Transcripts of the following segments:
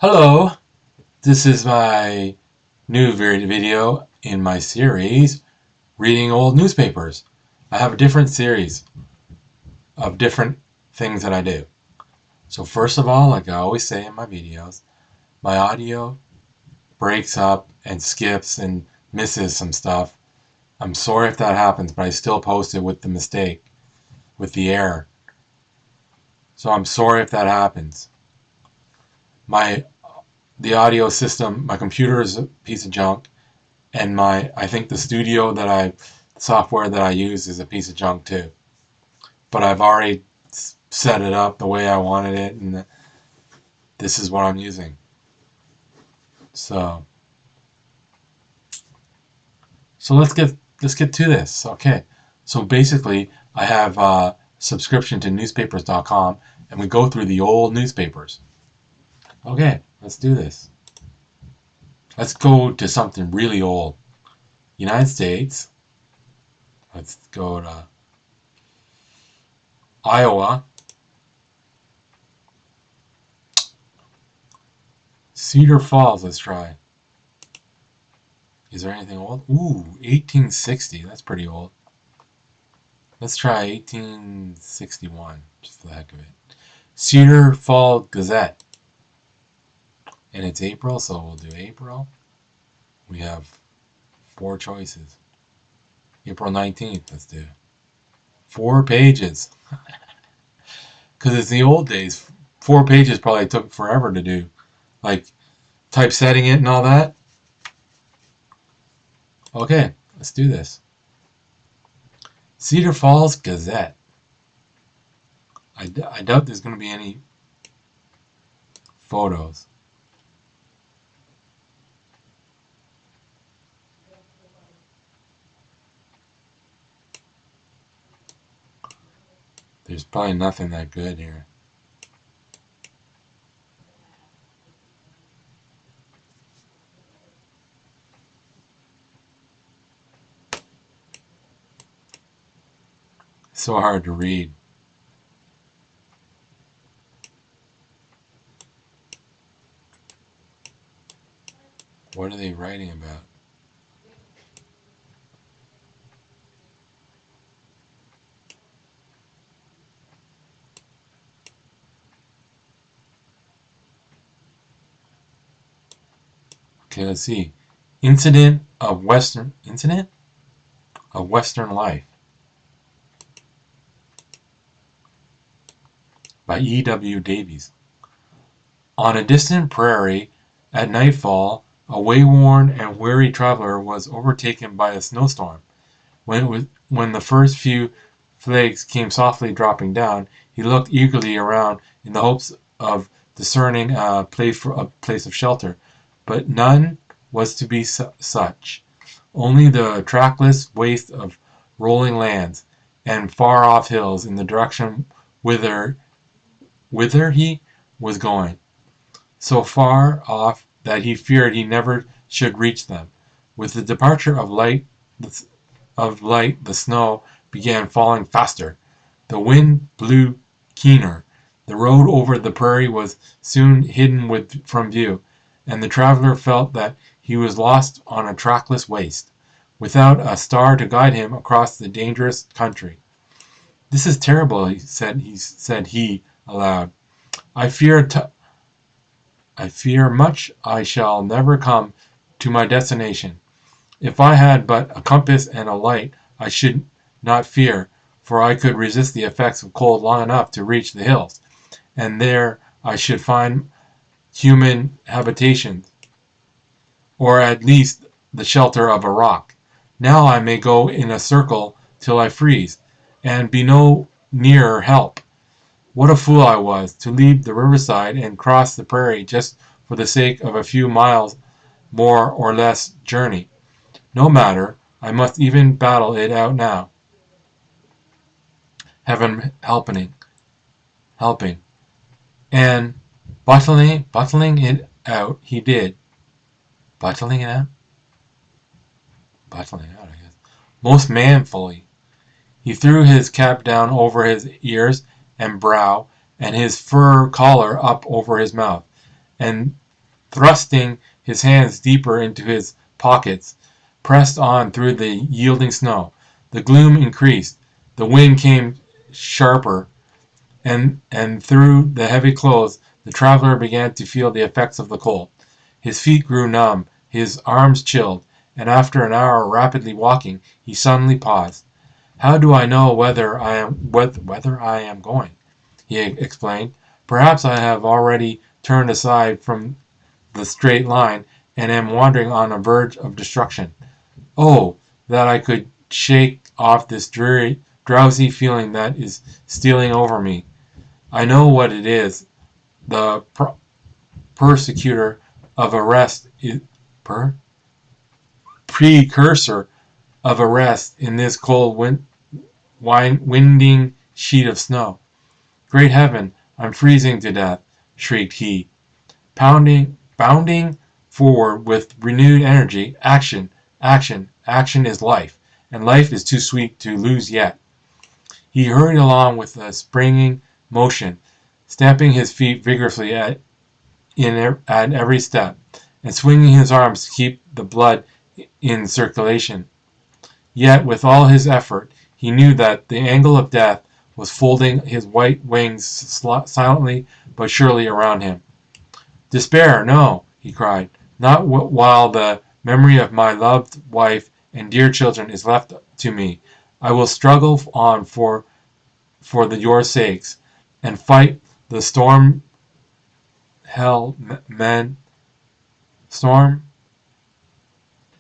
Hello, this is my new video in my series, Reading Old Newspapers. I have a different series of different things that I do. So first of all, like I always say in my videos, my audio breaks up and skips and misses some stuff. I'm sorry if that happens, but I still post it with the mistake, with the error. So I'm sorry if that happens. The audio system, my computer is a piece of junk. And I think the software that I use is a piece of junk too. But I've already set it up the way I wanted it, and this is what I'm using. So let's get to this. Okay. So basically, I have a subscription to newspapers.com, and we go through the old newspapers. Okay, let's do this. Let's go to something really old. United States. Let's go to Iowa. Cedar Falls, let's try. Is there anything old? Ooh, 1860. That's pretty old. Let's try 1861, just for the heck of it. Cedar Fall Gazette. And it's April, so we'll do April. We have 4 choices. April 19th, let's do. 4 pages. Because it's the old days. 4 pages probably took forever to do. Like, typesetting it and all that. Okay, let's do this. Cedar Falls Gazette. I doubt there's going to be any photos. There's probably nothing that good here. So hard to read. What are they writing about? Okay, let's see. Incident of Western Life by E.W. Davies. On a distant prairie, at nightfall, a wayworn and weary traveler was overtaken by a snowstorm. When the first few flakes came softly dropping down, he looked eagerly around in the hopes of discerning a place of shelter, but none was to be such. Only the trackless waste of rolling lands and far-off hills in the direction whither he was going, so far off that he feared he never should reach them. With the departure of light, the snow began falling faster. The wind blew keener. The road over the prairie was soon hidden from view, and the traveler felt that he was lost on a trackless waste, without a star to guide him across the dangerous country. "This is terrible," he said aloud. I fear much I shall never come to my destination. If I had but a compass and a light, I should not fear, for I could resist the effects of cold long enough to reach the hills, and there I should find human habitations, or at least the shelter of a rock. Now I may go in a circle till I freeze, and be no nearer help. What a fool I was, to leave the riverside and cross the prairie just for the sake of a few miles more or less journey. No matter, I must even battle it out now. Heaven helping. And bottling it out, he did. Bottling it out? Bottling it out, I guess. Most manfully. He threw his cap down over his ears and brow, and his fur collar up over his mouth, and thrusting his hands deeper into his pockets, pressed on through the yielding snow. The gloom increased. The wind came sharper, and through the heavy clothes the traveler began to feel the effects of the cold. His feet grew numb, his arms chilled, and after an hour of rapidly walking, he suddenly paused. "How do I know whether I am going?" he explained. "Perhaps I have already turned aside from the straight line, and am wandering on the verge of destruction. Oh, that I could shake off this dreary, drowsy feeling that is stealing over me. I know what it is. The persecutor of arrest is precursor of arrest in this cold, winding sheet of snow. Great heaven, I'm freezing to death!" shrieked he, bounding forward with renewed energy. "Action, action, action is life, and life is too sweet to lose yet." He hurried along with a springing motion, stamping his feet vigorously at every step, and swinging his arms to keep the blood in circulation. Yet, with all his effort, he knew that the angle of death was folding his white wings silently but surely around him. "Despair, no!" he cried. "Not while the memory of my loved wife and dear children is left to me. I will struggle on for your sakes, and fight the storm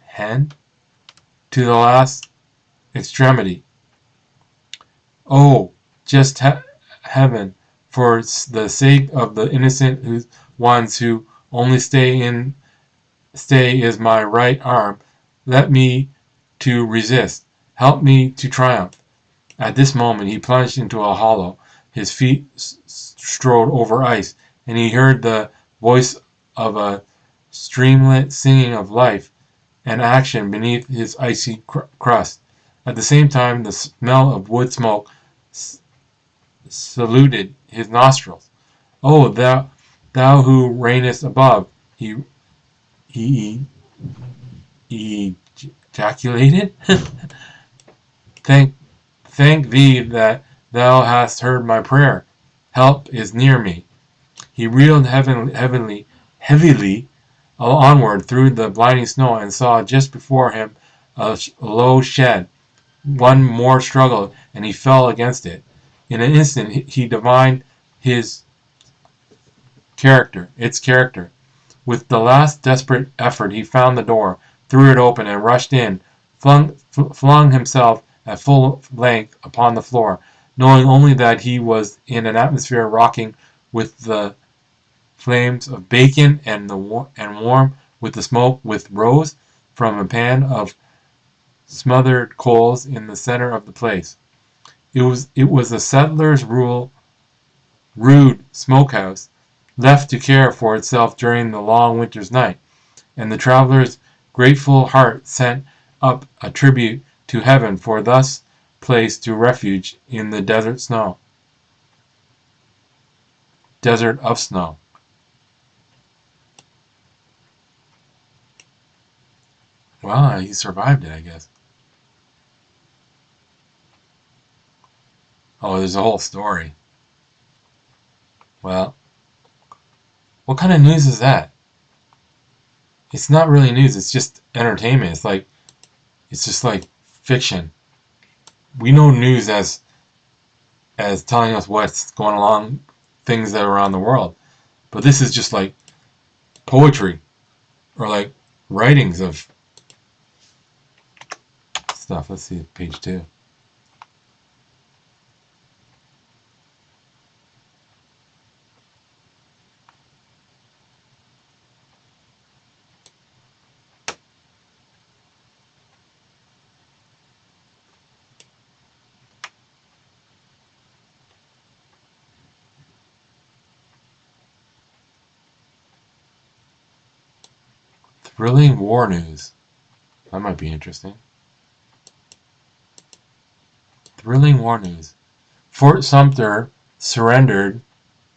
hen to the last extremity. Oh, just heaven, for the sake of the innocent ones who only stay is my right arm, let me to resist. Help me to triumph." At this moment he plunged into a hollow. His feet strode over ice, and he heard the voice of a streamlet singing of life and action beneath his icy crust. At the same time the smell of wood smoke saluted his nostrils. "Oh, thou who reignest above!" he ejaculated. "Thank thee that thou hast heard my prayer. Help is near me." He reeled heavily onward through the blinding snow, and saw just before him a low shed. One more struggle, and he fell against it. In an instant he divined its character. With the last desperate effort he found the door, threw it open, and rushed in, flung himself at full length upon the floor, knowing only that he was in an atmosphere rocking with the flames of bacon, and warm with the smoke which rose from a pan of smothered coals in the center of the place. It was a settler's rude smokehouse, left to care for itself during the long winter's night, and the traveler's grateful heart sent up a tribute to heaven for thus placed to refuge in the desert of snow. Well, he survived it, I guess. Oh, there's a whole story. Well, what kind of news is that? It's not really news, it's just entertainment. It's just like fiction. We know news as telling us what's going along, things that are around the world. But this is just like poetry, or like writings of stuff. Let's see, page 2. Thrilling war news. That might be interesting. Thrilling war news. Fort Sumter surrendered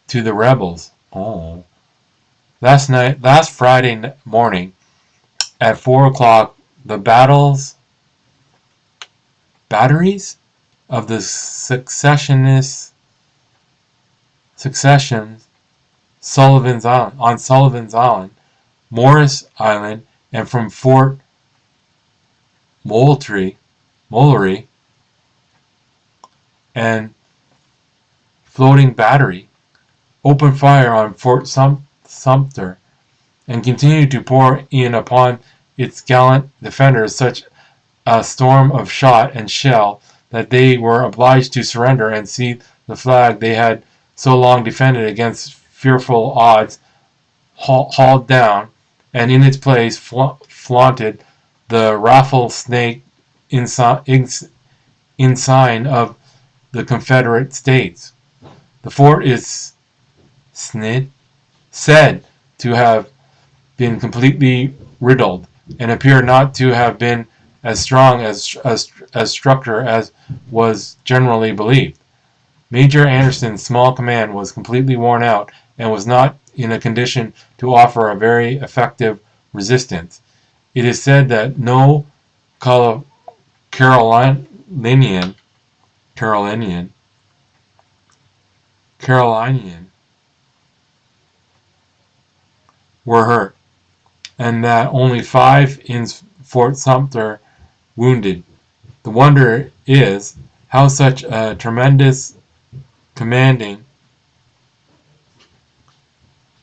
to the rebels. Oh. Last Friday morning at 4 o'clock, the batteries of the succession Sullivan's Island, Morris Island, and from Fort Moultrie and Floating Battery opened fire on Fort Sumter and continued to pour in upon its gallant defenders such a storm of shot and shell that they were obliged to surrender and see the flag they had so long defended against fearful odds hauled down, and in its place flaunted the rattlesnake ensign of the Confederate States. The fort is said to have been completely riddled, and appear not to have been as strong as structure as was generally believed. Major Anderson's small command was completely worn out and was not in a condition to offer a very effective resistance. It is said that no Carolinian were hurt, and that only 5 in Fort Sumter wounded. The wonder is how such a tremendous commanding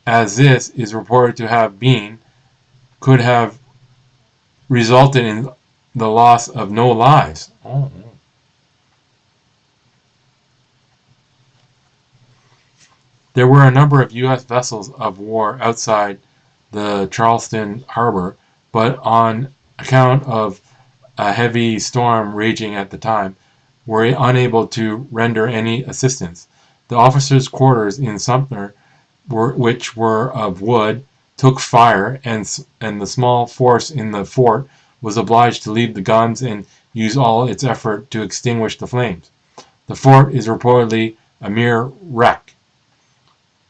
as this is reported to have been could have resulted in the loss of no lives. Oh. There were a number of U.S. vessels of war outside the Charleston harbor, but on account of a heavy storm raging at the time, were unable to render any assistance. The officers' quarters in Sumter, which were of wood, took fire, and the small force in the fort was obliged to leave the guns and use all its effort to extinguish the flames. The fort is reportedly a mere wreck.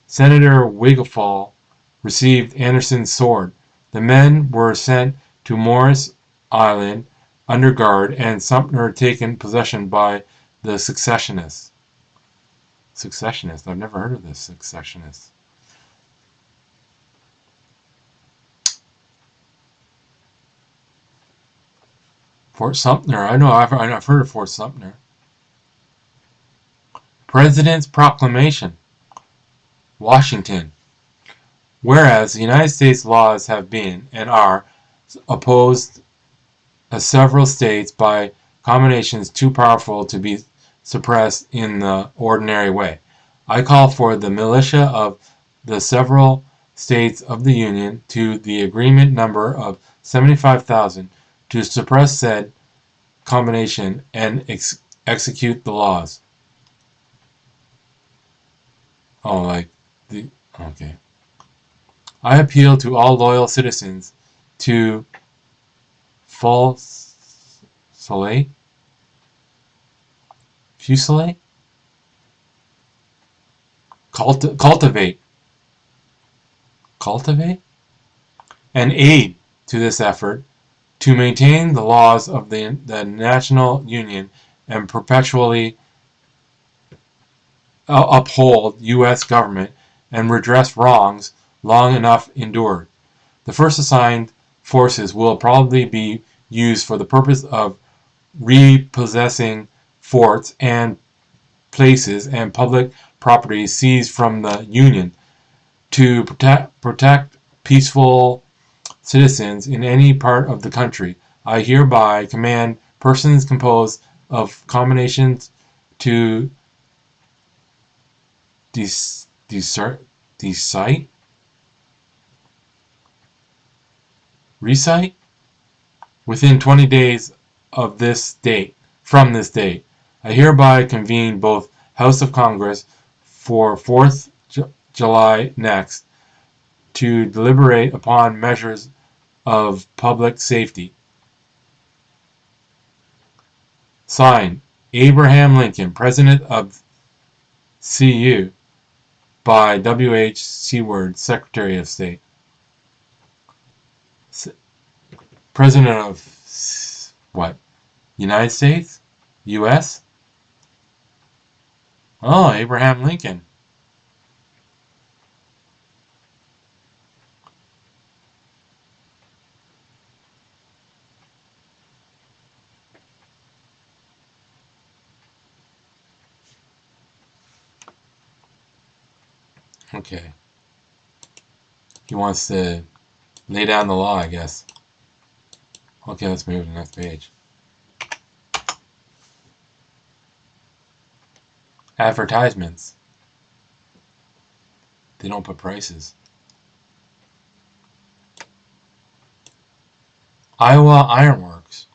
Senator Wigfall received Anderson's sword. The men were sent to Morris Island under guard, and Sumter taken possession by the secessionists. Secessionists? I've never heard of this. Secessionists. Fort Sumter. I know. I've heard of Fort Sumter. President's Proclamation. Washington. Whereas the United States laws have been and are opposed as several states by combinations too powerful to be suppressed in the ordinary way, I call for the militia of the several states of the Union to the agreement number of 75,000 to suppress said combination and execute the laws. Okay. I appeal to all loyal citizens to fusillate, cultivate, and aid to this effort to maintain the laws of the National Union and perpetually uphold U.S. government and redress wrongs long enough endured. The first assigned forces will probably be used for the purpose of repossessing forts and places and public property seized from the Union to protect peaceful citizens in any part of the country. I hereby command persons composed of combinations to recite within 20 days of this date, from this date. I hereby convene both House of Congress for 4th July next to deliberate upon measures of public safety. Signed, Abraham Lincoln, President of CU, by W.H. Seward, Secretary of State. President of what? United States? U.S.? Oh, Abraham Lincoln. Okay. He wants to lay down the law, I guess. Okay, let's move to the next page. Advertisements. They don't put prices. Iowa Iron Works.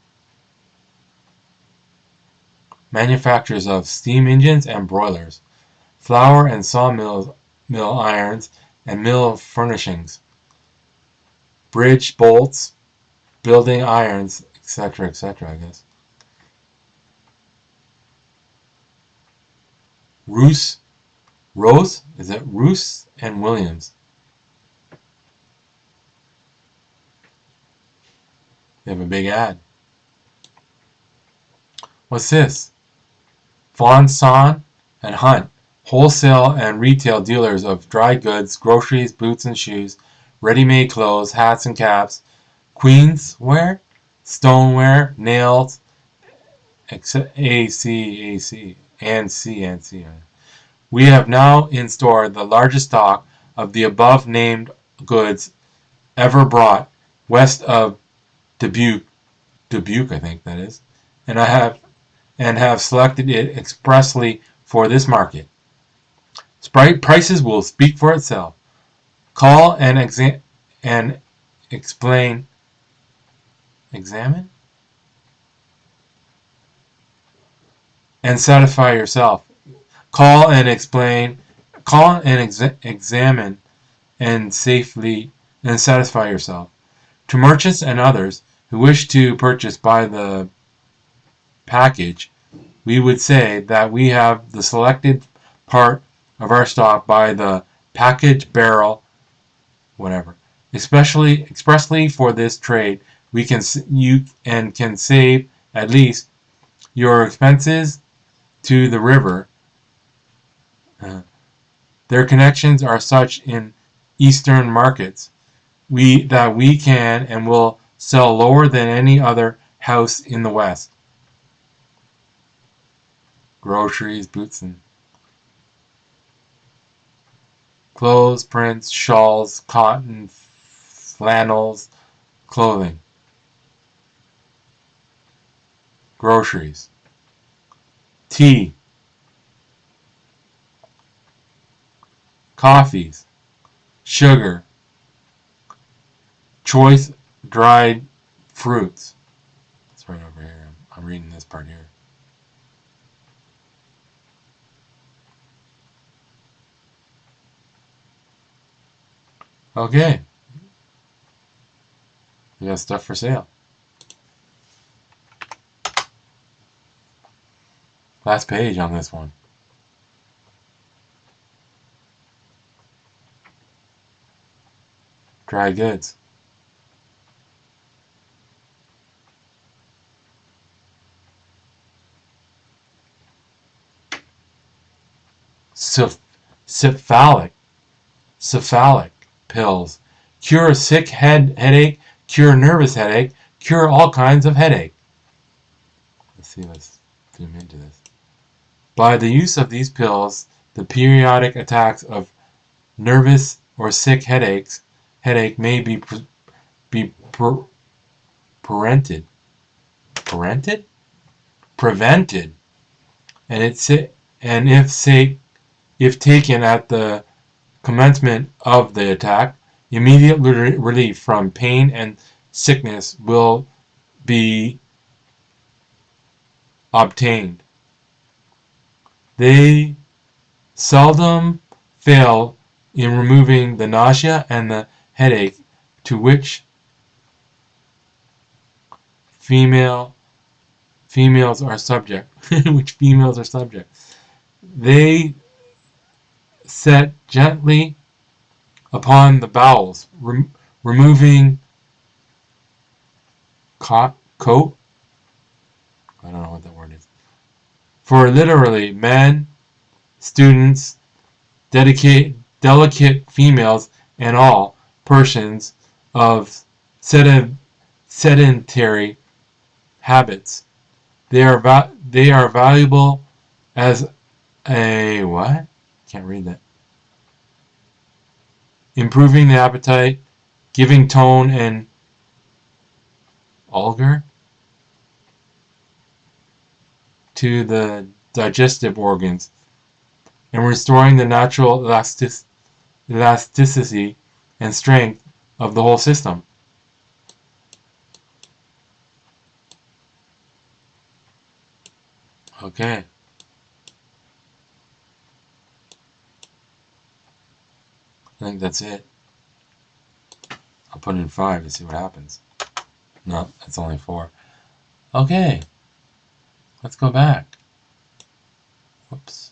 Manufacturers of steam engines and broilers, flour and sawmill irons and mill furnishings, bridge bolts, building irons, etc., etc., I guess. Rose, is it Roos and Williams? They have a big ad. What's this? Von Saun and Hunt, wholesale and retail dealers of dry goods, groceries, boots and shoes, ready-made clothes, hats and caps, queensware, stoneware, nails, AC, and C. We have now in store the largest stock of the above named goods ever brought west of Dubuque, I think that is, and have selected it expressly for this market. Prices will speak for itself. Call and examine and satisfy yourself. Call and examine and satisfy yourself. To merchants and others who wish to purchase by the package, we would say that we have the selected part of our stock by the package barrel, whatever. Expressly for this trade, can save at least your expenses to the river. Their connections are such in eastern markets that we can and will sell lower than any other house in the West. Groceries, boots and clothes, prints, shawls, cotton, flannels, clothing. Groceries. Tea. Coffees. Sugar. Choice dried fruits. It's right over here. I'm reading this part here. Okay. We got stuff for sale. Last page on this one. Dry goods. Cephalic pills. Cure sick headache, cure nervous headache, cure all kinds of headache. Let's zoom into this. By the use of these pills, the periodic attacks of nervous or sick headache may be prevented. And if taken at the commencement of the attack, immediate relief from pain and sickness will be obtained. They seldom fail in removing the nausea and the headache to which females are subject. They set gently upon the bowels, removing coat. I don't know what that word is. For literally, men, students, delicate females, and all persons of sedentary habits. They are valuable as a what? Can't read that. Improving the appetite, giving tone and algar to the digestive organs, and restoring the natural elasticity and strength of the whole system. Okay. I think that's it. I'll put in 5 to see what happens. No, it's only 4. Okay. Let's go back. Whoops.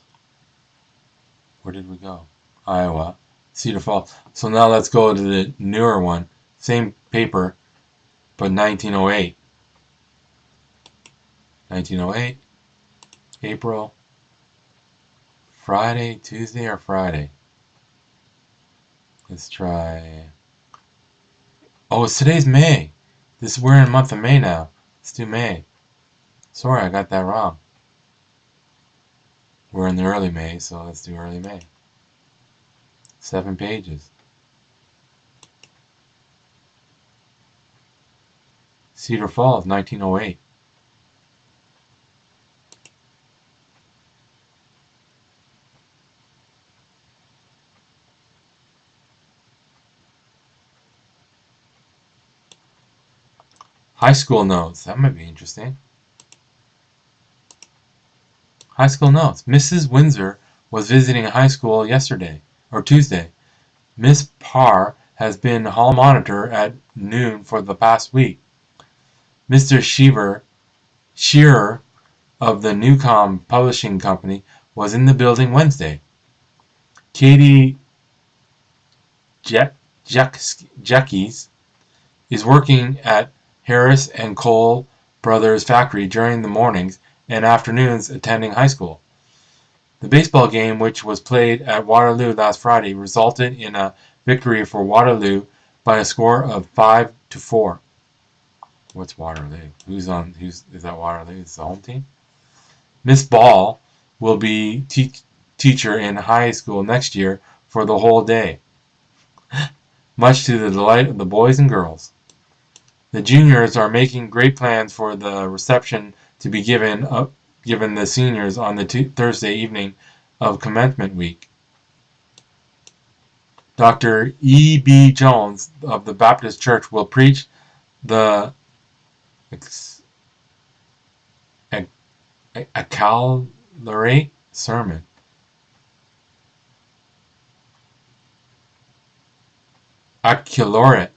Where did we go? Iowa. Cedar Falls. So now let's go to the newer one. Same paper, but 1908. 1908. April. Friday, Tuesday, or Friday? Let's try. Oh, today's May. We're in the month of May now. Let's do May. Sorry, I got that wrong. We're in the early May, so let's do early May. 7 pages. Cedar Falls, 1908. High school notes. That might be interesting. High school notes. Mrs. Windsor was visiting a high school Tuesday. Miss Parr has been hall monitor at noon for the past week. Mr. Shearer of the Newcomb Publishing Company was in the building Wednesday. Katie Jackies is working at Harris and Cole Brothers Factory during the mornings and afternoons attending high school. The baseball game, which was played at Waterloo last Friday, resulted in a victory for Waterloo by a score of 5-4. What's Waterloo? Is that Waterloo? Is the home team? Miss Ball will be teacher in high school next year for the whole day, much to the delight of the boys and girls. The juniors are making great plans for the reception to be given the seniors on the Thursday evening of commencement week. Dr. E. B. Jones of the Baptist Church will preach the baccalaureate sermon. Baccalaureate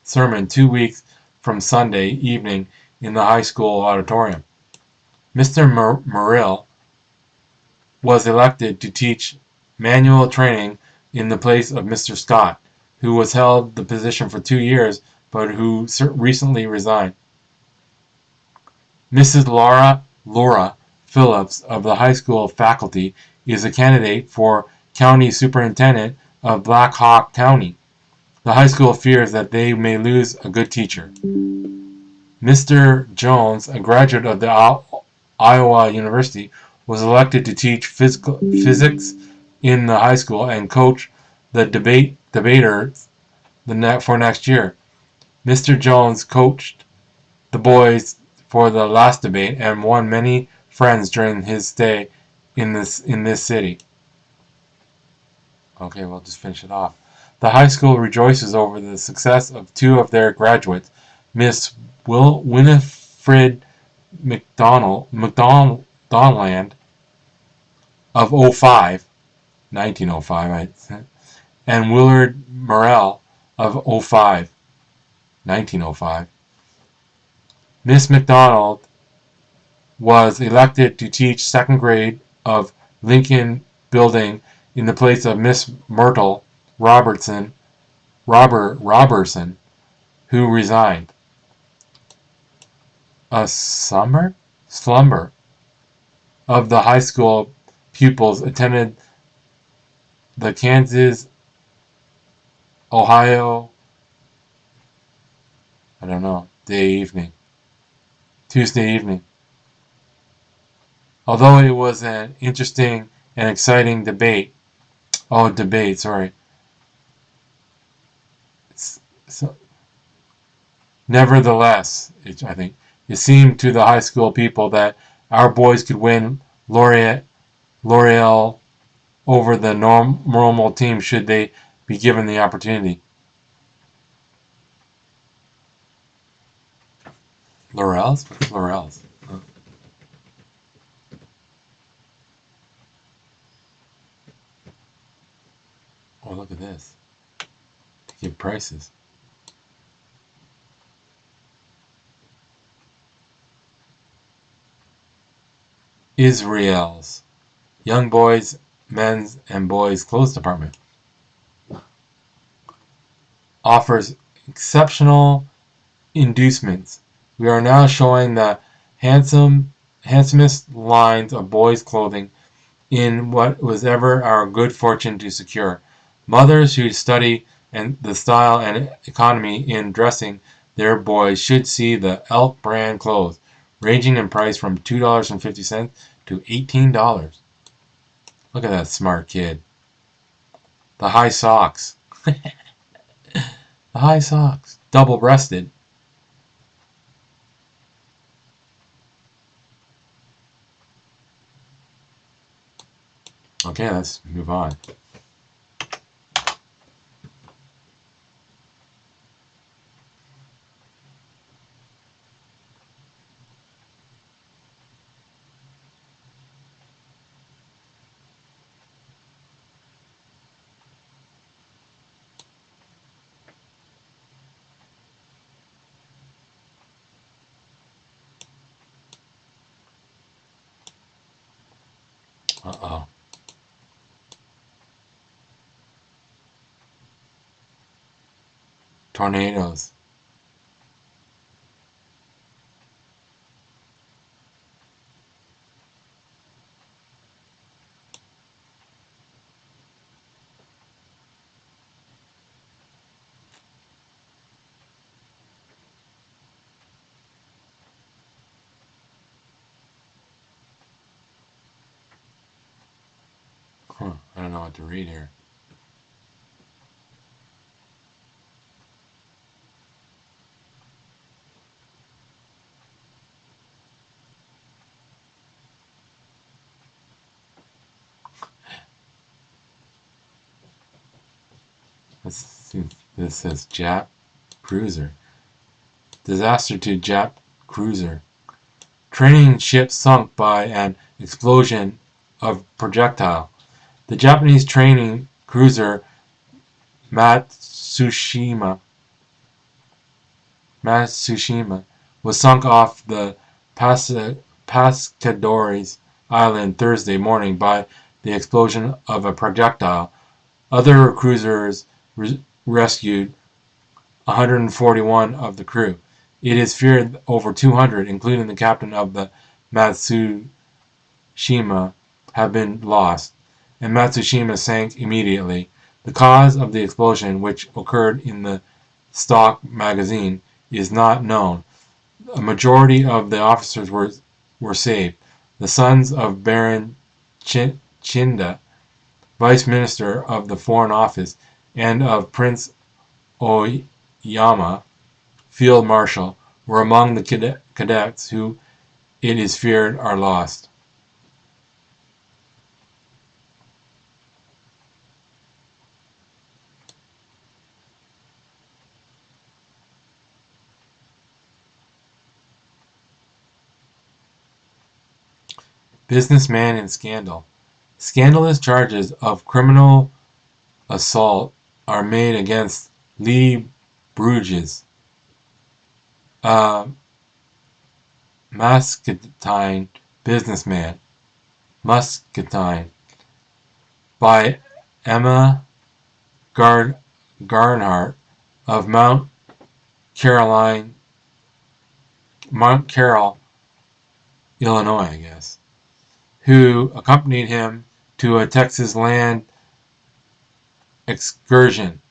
sermon 2 weeks from Sunday evening in the high school auditorium. Mr. Murrill was elected to teach manual training in the place of Mr. Scott, who has held the position for 2 years but who recently resigned. Mrs. Laura Phillips of the high school faculty is a candidate for county superintendent of Black Hawk County. The high school fears that they may lose a good teacher. Mr. Jones, a graduate of the Iowa University, was elected to teach physics in the high school and coach the debaters for next year. Mr. Jones coached the boys for the last debate and won many friends during his stay in this city. Okay, we'll just finish it off. The high school rejoices over the success of 2 of their graduates, Miss Winifred McDonald of 1905, and Willard Morrell of 1905. Miss McDonald was elected to teach second grade of Lincoln Building in the place of Miss Myrtle Robertson, who resigned. A slumber of the high school pupils attended the Kansas, Ohio, Tuesday evening. Although it was an interesting and exciting debate, sorry. So, nevertheless, I think, it seemed to the high school people that our boys could win L'Oreal over the normal team should they be given the opportunity. Laurels? What's Laurels? Oh, look at this. To give prices. Israel's young boys, men's, and boys' clothes department offers exceptional inducements. We are now showing the handsomest lines of boys' clothing in what was ever our good fortune to secure. Mothers who study the style and economy in dressing their boys should see the Elk brand clothes, ranging in price from $2.50 to $18. Look at that smart kid. The high socks. The high socks. Double-breasted. Okay, let's move on. Uh-oh. Tornadoes. Huh, I don't know what to read here. Let's see. This says Jap cruiser. Disaster to Jap cruiser. Training ship sunk by an explosion of projectile. The Japanese training cruiser Matsushima was sunk off the Pescadores Island Thursday morning by the explosion of a projectile. Other cruisers rescued 141 of the crew. It is feared over 200, including the captain of the Matsushima, have been lost, and Matsushima sank immediately. The cause of the explosion, which occurred in the stock magazine, is not known. A majority of the officers were saved. The sons of Baron Chinda, Vice Minister of the Foreign Office, and of Prince Oyama, Field Marshal, were among the cadets who, it is feared, are lost. Businessman in scandal. Scandalous charges of criminal assault are made against Lee Bruges, a Muscatine Businessman, Muscatine, by Emma Garnhart of Mount Carroll, Illinois, I guess, who accompanied him to a Texas land excursion.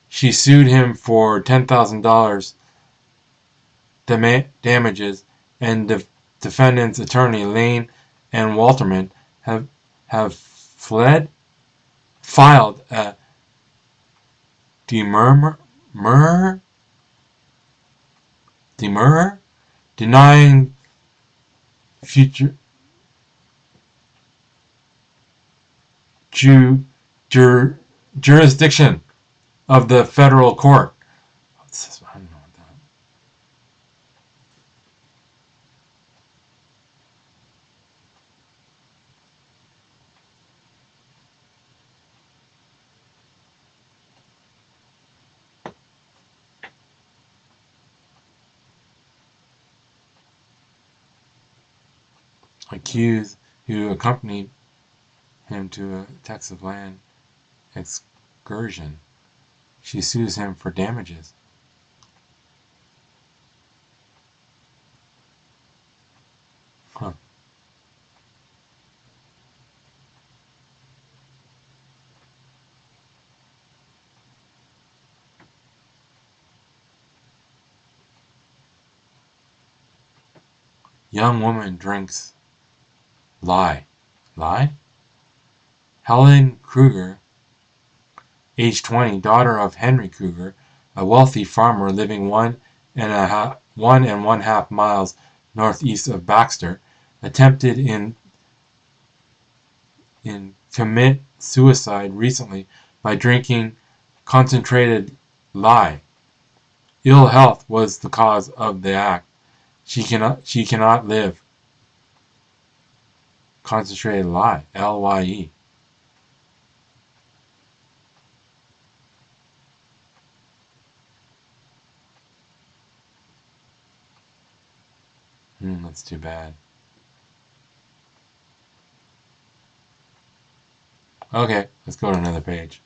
She sued him for $10,000 damages, and defendant's attorney Lane and Walterman have filed a demurrer denying future jurisdiction of the federal court. I don't know what that. Accused who accompanied him to a Texas land excursion. She sues him for damages. Huh. Young woman drinks lie. Helen Kruger, age 20, daughter of Henry Kruger, a wealthy farmer living 1.5 miles northeast of Baxter, attempted in commit suicide recently by drinking concentrated lye. Ill health was the cause of the act. She cannot live. Concentrated lye, LYE. That's too bad. Okay, let's go to another page.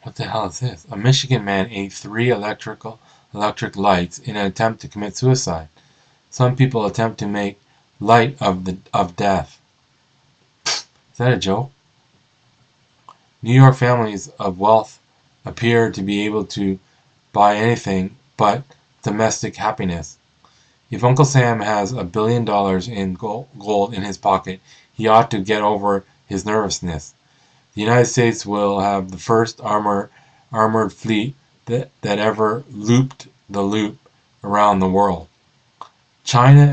What the hell is this? A Michigan man ate 3 electric lights in an attempt to commit suicide. Some people attempt to make light of death. Is that a joke? New York families of wealth appear to be able to buy anything but domestic happiness. If Uncle Sam has $1 billion in gold in his pocket, he ought to get over his nervousness. The United States will have the first armored fleet that ever looped the loop around the world. China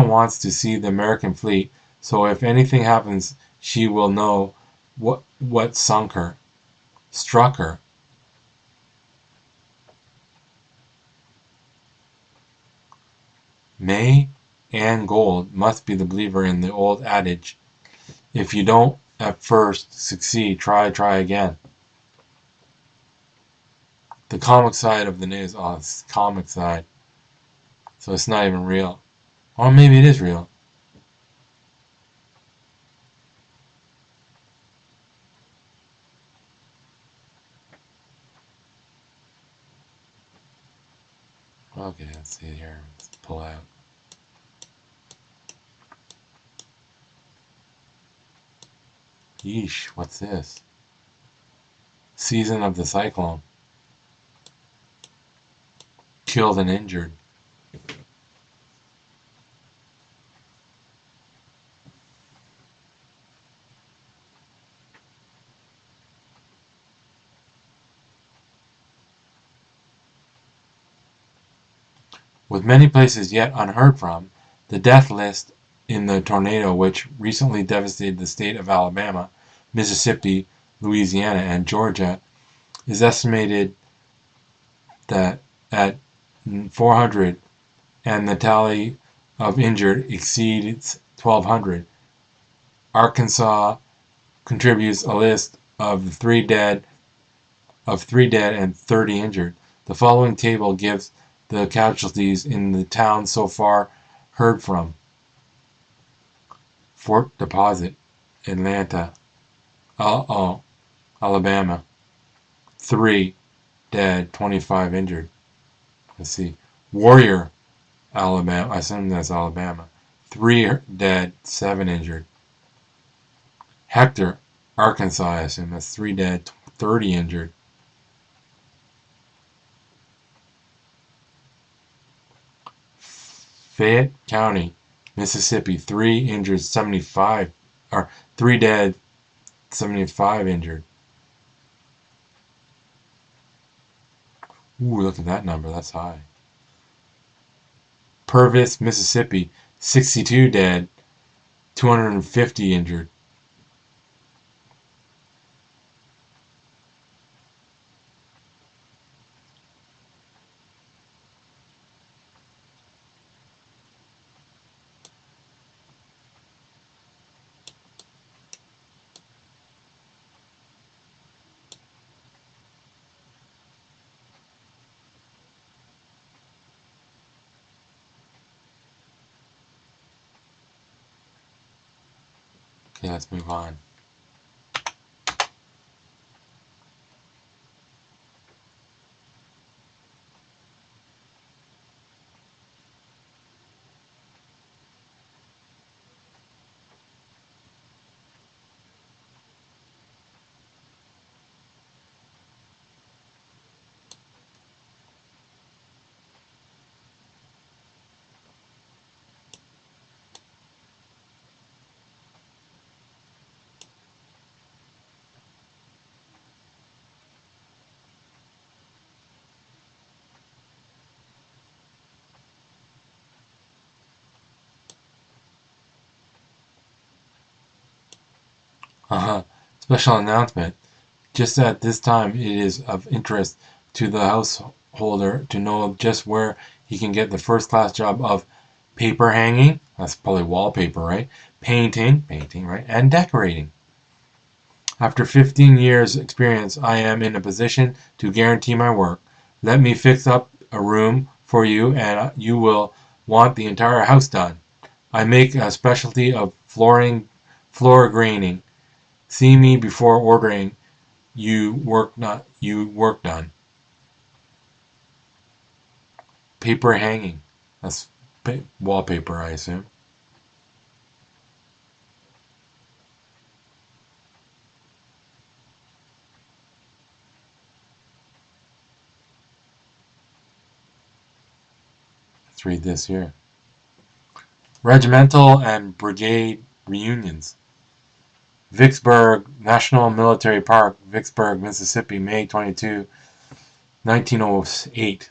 wants to see the American fleet, so if anything happens, she will know what struck her. May Ann Gold must be the believer in the old adage, if you don't at first succeed, try again. The comic side of the news, it's the comic side. So it's not even real. Or maybe it is real. Okay, let's see here. Let's pull out. Yeesh, what's this? Season of the cyclone. Killed and injured. With many places yet unheard from, the death list in the tornado which recently devastated the state of Alabama, Mississippi, Louisiana, and Georgia is estimated that at 400, and the tally of injured exceeds 1,200. Arkansas contributes a list of 3 dead and 30 injured. The following table gives the casualties in the towns so far heard from: Fort Deposit, Atlanta, Alabama, 3 dead, 25 injured. Let's see. Warrior, Alabama, I assume that's Alabama, 3 dead, 7 injured. Hector, Arkansas, I assume that's 3 dead, 30 injured. Fayette County, Mississippi, 3 injured, 75, or 3 dead, 75 injured. Ooh, look at that number, that's high. Purvis, Mississippi, 62 dead, 250 injured. Okay, let's move on. Special announcement. Just at this time, it is of interest to the householder to know just where he can get the first-class job of paper hanging, that's probably wallpaper, right? Painting, right? And decorating. After 15 years experience, I am in a position to guarantee my work. Let me fix up a room for you and you will want the entire house done. I make a specialty of floor graining. See me before ordering you work done. Paper hanging. That's wallpaper, I assume. Let's read this here. Regimental and brigade reunions. Vicksburg National Military Park, Vicksburg, Mississippi, May 22, 1908.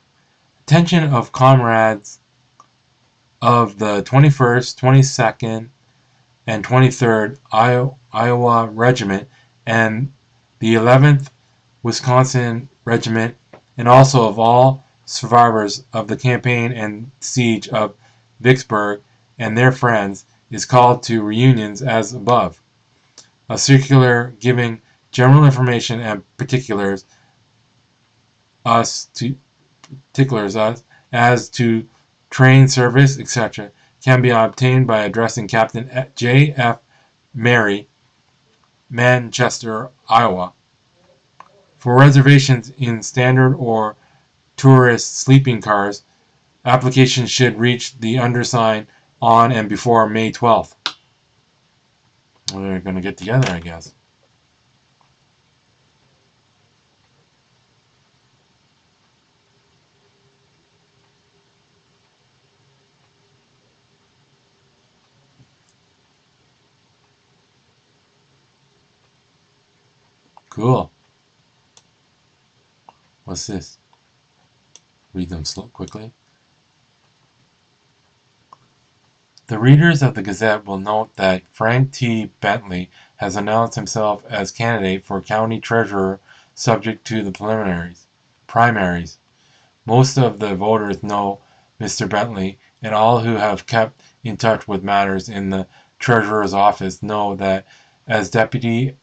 Attention of comrades of the 21st, 22nd, and 23rd Iowa Regiment and the 11th Wisconsin Regiment, and also of all survivors of the campaign and siege of Vicksburg and their friends, is called to reunions as above. A circular giving general information and particulars as to train service, etc., can be obtained by addressing Captain J. F. Mary, Manchester, Iowa. For reservations in standard or tourist sleeping cars, applications should reach the undersigned on and before May 12th. Well, they're going to get together, I guess. Cool. What's this? Read them quickly. The readers of the Gazette will note that Frank T. Bentley has announced himself as candidate for county treasurer subject to the primaries. Most of the voters know Mr. Bentley, and all who have kept in touch with matters in the treasurer's office know that as deputy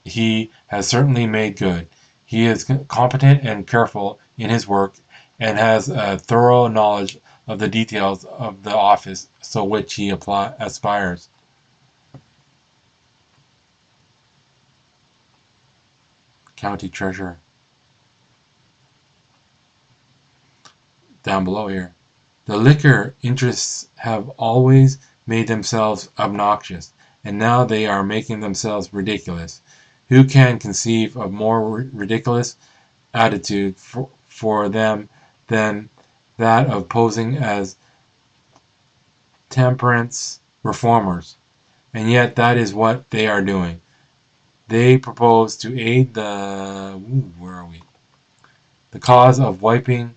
he has certainly made good. He is competent and careful in his work and has a thorough knowledge of the details of the office so which he aspires. County Treasurer. Down below here. The liquor interests have always made themselves obnoxious, and now they are making themselves ridiculous. Who can conceive of more ridiculous attitude for them than that of posing as temperance reformers? And yet that is what they are doing. They propose to aid the cause of wiping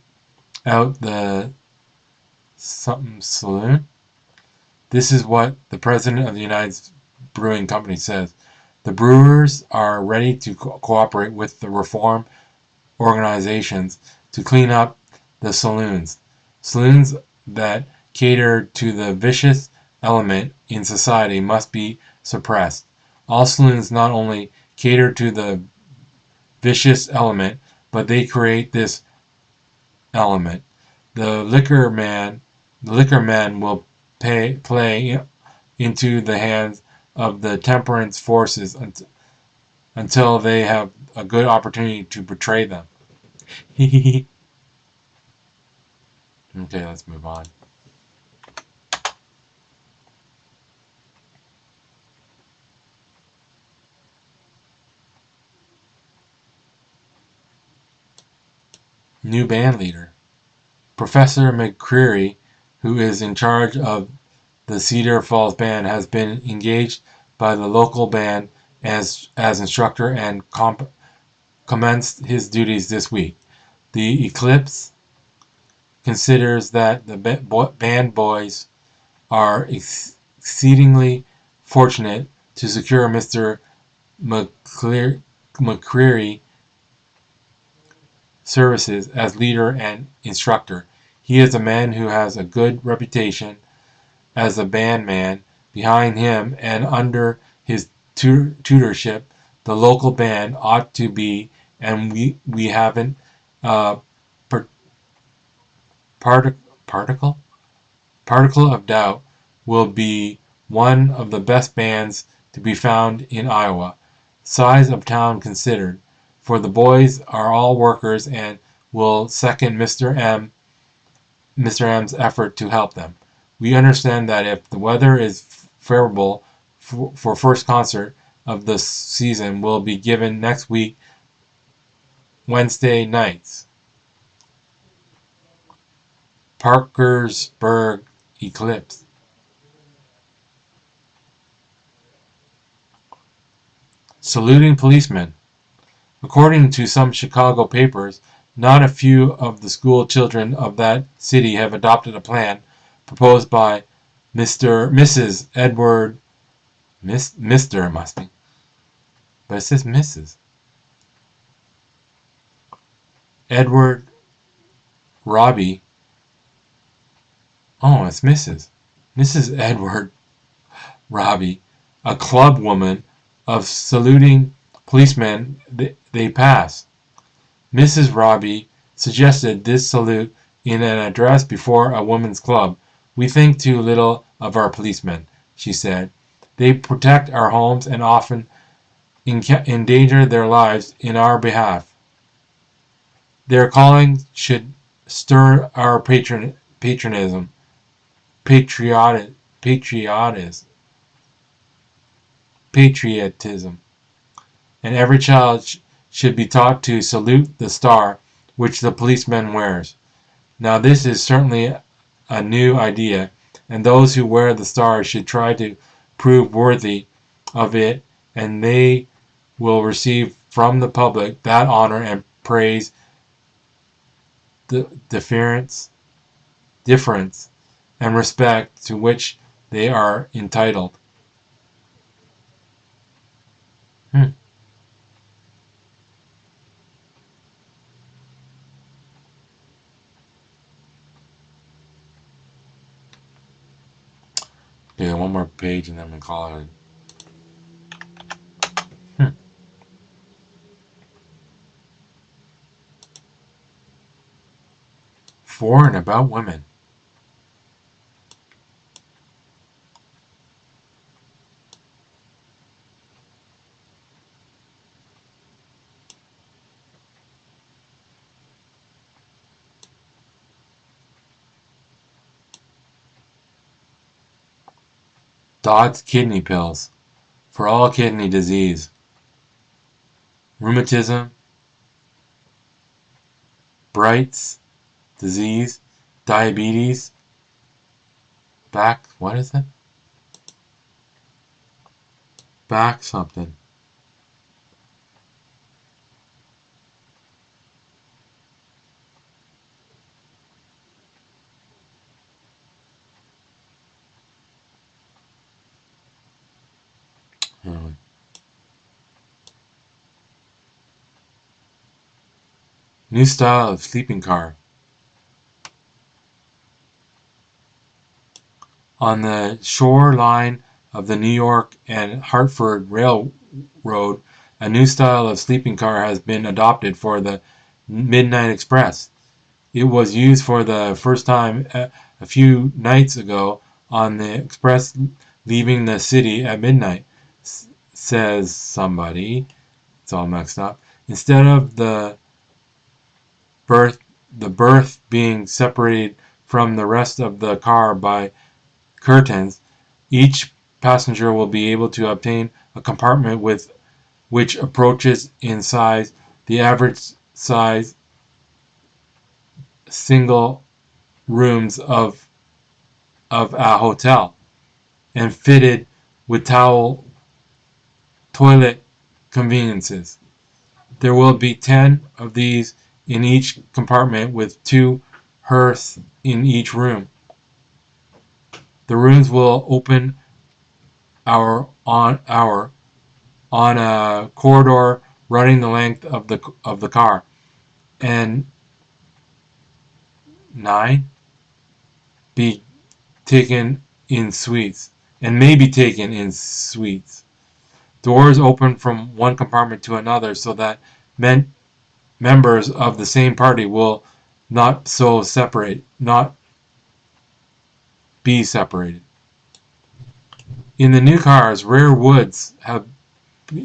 out the saloon. This is what the president of the United Brewing Company says. The brewers are ready to cooperate with the reform organizations to clean up the saloons. Saloons that cater to the vicious element in society must be suppressed. All saloons not only cater to the vicious element, but they create this element. The liquor men will play into the hands of the temperance forces until they have a good opportunity to betray them. Okay, let's move on. New band leader. Professor McCreary, who is in charge of the Cedar Falls Band, has been engaged by the local band as instructor and commenced his duties this week. The Eclipse considers that the band boys are exceedingly fortunate to secure Mr. McCreary services as leader and instructor. He is a man who has a good reputation as a band man. Behind him and under his tutorship, the local band ought to be, and we haven't particle of doubt, will be one of the best bands to be found in Iowa, size of town considered, for the boys are all workers and will second Mr. M's effort to help them. We understand that if the weather is favorable for first concert of the season will be given next week, Wednesday nights. Parkersburg Eclipse. Saluting policemen. According to some Chicago papers, not a few of the school children of that city have adopted a plan proposed by Mrs. Edward, Mr. must be, but it says Mrs. Edward Robbie. Oh, it's Mrs. Edward Robbie, a club woman of saluting policemen they pass. Mrs. Robbie suggested this salute in an address before a women's club. We think too little of our policemen, she said. They protect our homes and often endanger their lives in our behalf. Their calling should stir our patriotism, and every child should be taught to salute the star which the policeman wears. Now this is certainly a new idea, and those who wear the star should try to prove worthy of it, and they will receive from the public that honor and praise, deference, and respect to which they are entitled. Okay, one more page and then we'll call it. For and about women. Dodd's kidney pills. For all kidney disease. Rheumatism. Bright's disease. Diabetes. Back, what is it? Back something. New style of sleeping car. On the shoreline of the New York and Hartford Railroad, a new style of sleeping car has been adopted for the Midnight Express. It was used for the first time a few nights ago on the express leaving the city at midnight, says somebody. It's all mixed up. Instead of the berth being separated from the rest of the car by curtains, each passenger will be able to obtain a compartment which approaches in size the average size single rooms of a hotel, and fitted with toilet conveniences. There will be 10 of these in each compartment with 2 hearths in each room. The rooms will open on a corridor running the length of the car, and 9 be taken in suites, and may be taken in suites. Doors open from one compartment to another so that members of the same party will not be separated. In the new cars, rare woods have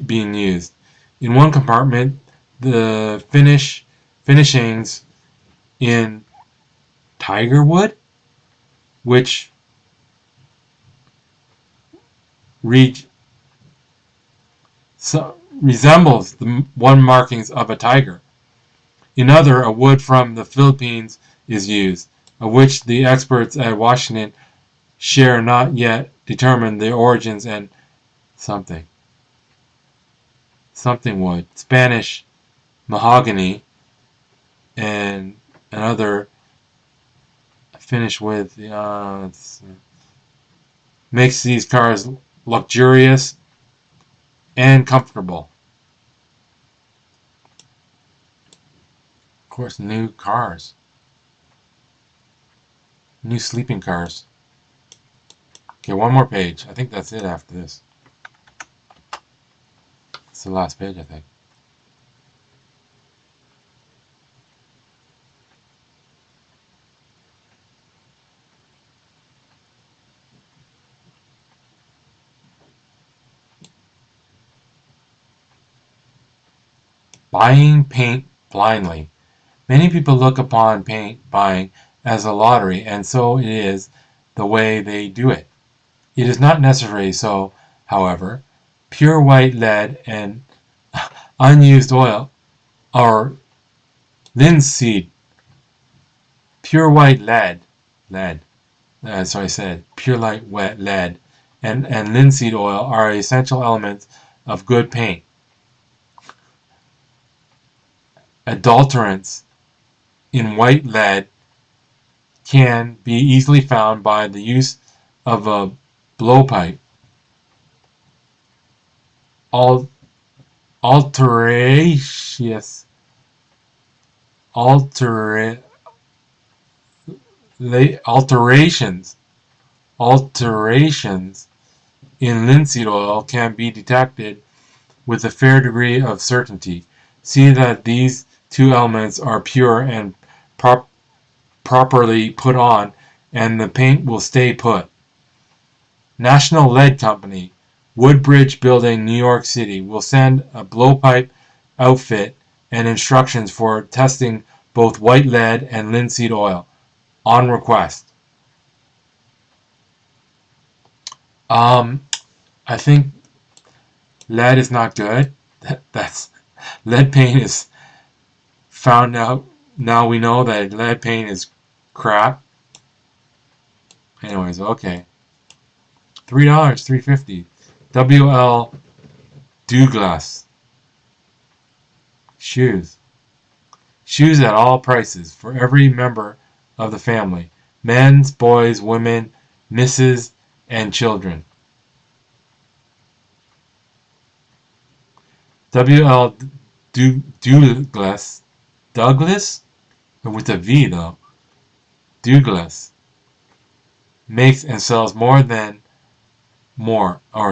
been used. In one compartment, the finishings in tiger wood, which resembles the one markings of a tiger. In other, a wood from the Philippines is used, of which the experts at Washington share not yet determined the origins, and something wood, Spanish mahogany, and another finish with makes these cars luxurious and comfortable. Of course, new cars, new sleeping cars. Okay, one more page. I think that's it after this. It's the last page, I think. Buying paint blindly. Many people look upon paint buying as a lottery, and so it is the way they do it. It is not necessarily so, however. Pure white lead and unused oil, or linseed, pure white lead, so I said pure wet lead, and linseed oil are essential elements of good paint. Adulterants in white lead can be easily found by the use of a blowpipe, al- alterations, altera- alterations, alterations in linseed oil can be detected with a fair degree of certainty. See that these two elements are pure and properly put on, and the paint will stay put. National Lead Company, Woodbridge Building, New York City, will send a blowpipe outfit and instructions for testing both white lead and linseed oil on request. Um, I think lead is not good. That's lead paint is found out. Now we know that lead paint is crap. Anyways, okay. $3, $3.50. W.L. Douglas. Shoes. Shoes at all prices for every member of the family. Men's, boys, women, misses, and children. W.L. Douglas. Douglas? With a V though. Douglas. Makes and sells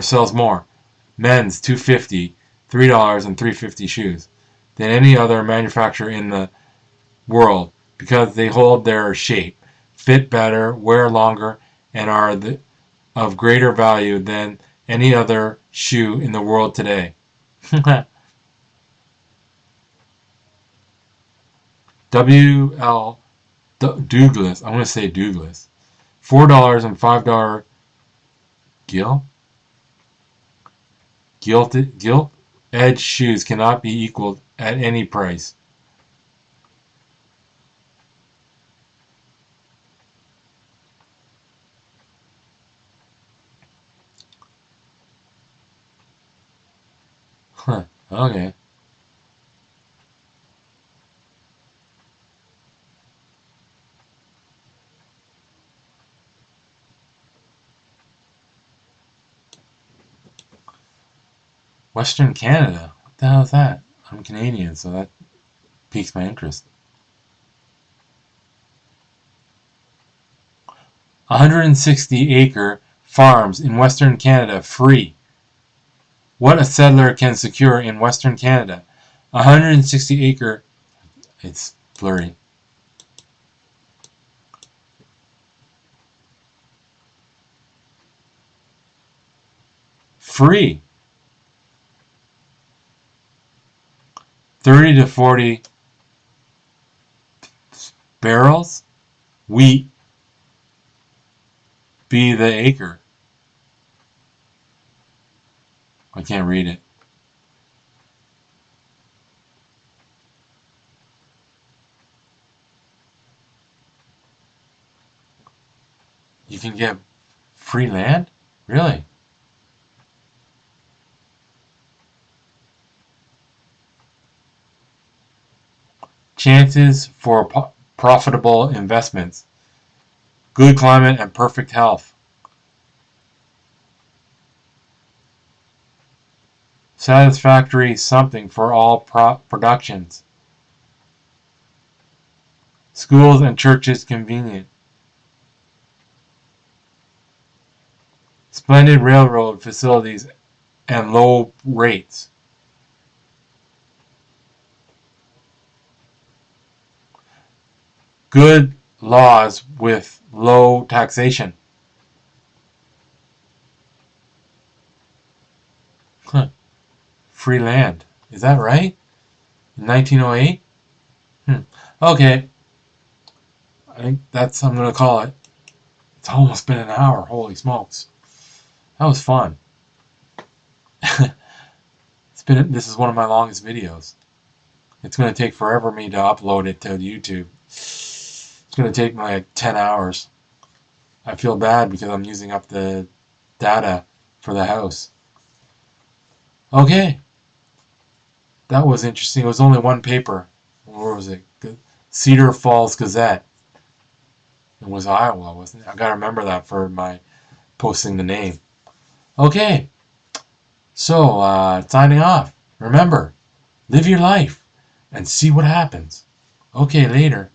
sells more. Men's $2.50, $3 and $3.50 shoes than any other manufacturer in the world because they hold their shape, fit better, wear longer, and are of greater value than any other shoe in the world today. W.L. Douglas. I'm going to say Douglas. $4 and $5 gilt edge shoes cannot be equaled at any price. Huh. Okay. Western Canada. What the hell is that? I'm Canadian, so that piques my interest. 160-acre farms in Western Canada free. What a settler can secure in Western Canada. 160-acre. It's blurry. Free. 30 to 40 barrels. Wheat be the acre. I can't read it. You can get free land? Really? Chances for profitable investments. Good climate and perfect health. Satisfactory something for all productions. Schools and churches convenient. Splendid railroad facilities and low rates. Good laws with low taxation. Huh. Free land. Is that right? 1908? Okay. I think that's what I'm going to call it. It's almost been an hour. Holy smokes. That was fun. This is one of my longest videos. It's going to take forever me to upload it to YouTube. It's going to take me like 10 hours. I feel bad because I'm using up the data for the house. Okay. That was interesting. It was only one paper. Where was it? Cedar Falls Gazette. It was Iowa, wasn't it? I gotta remember that for my posting the name. Okay, so signing off. Remember, live your life and see what happens. Okay, later.